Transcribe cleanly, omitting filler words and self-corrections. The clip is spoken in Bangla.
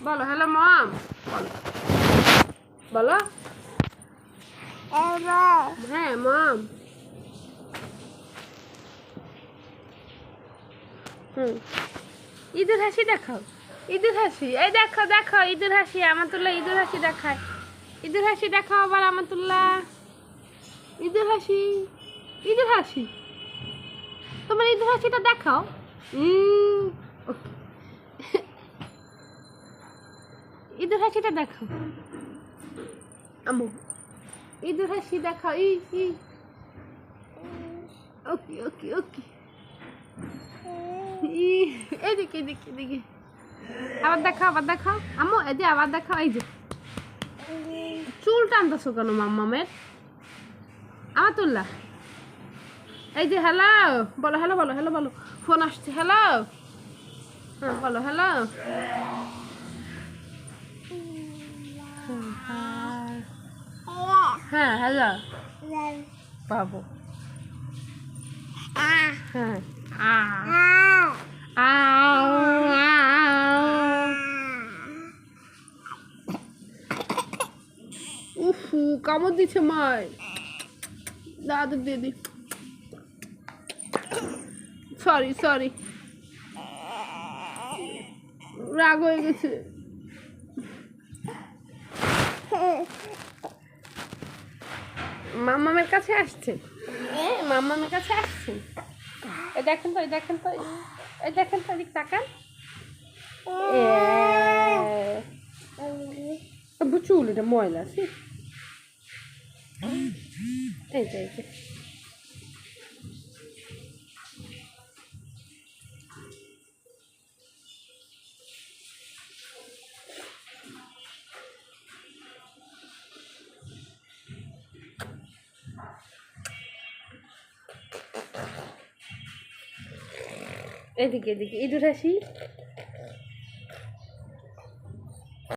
বলো হ্যালো মম, বলো হ্যাঁ মম। ঈদের হাসি দেখাও, ঈদের হাসি, এই দেখো দেখো ঈদের হাসি, আমাতুল্লাহ ঈদের হাসি দেখায়, ঈদের হাসি দেখাও আবার আমাতুল্লাহ, ঈদের হাসি, ঈদের হাসি, তোমার ঈদের হাসিটা দেখাও। ঈদের হাসিটা দেখাও আম্মু, ঈদের হাসি দেখাও। ওকে ওকে ওকে, এদিকে এদিকে এদিকে, আবার দেখাও আবার দেখাও আম্মু, এই যে আবার দেখাও, এই যে চুল টানতেছো কেন মাম্মামের? আমাতুল্লাহ এই যে হ্যালো বলো, হ্যালো বলো, হ্যালো বলো, ফোন আসছে, হ্যালো হ্যাঁ বলো হ্যালো। হ্যাঁ হ্যালো বাবু, হ্যাঁ উফু কামড় দিচ্ছে মায়, দাদু দিদি, সরি সরি, রাগ হয়ে গেছে। মাম্মামের কাছে আসছে, মাম্মামের কাছে আসছে, এই দেখেন তো, এই দেখেন তো, এই দেখেন তো, এদিক তাকান, চুল এটা ময়লা আছে, এই যে এই যে এদিকে এদিকে ঈদের হাসি।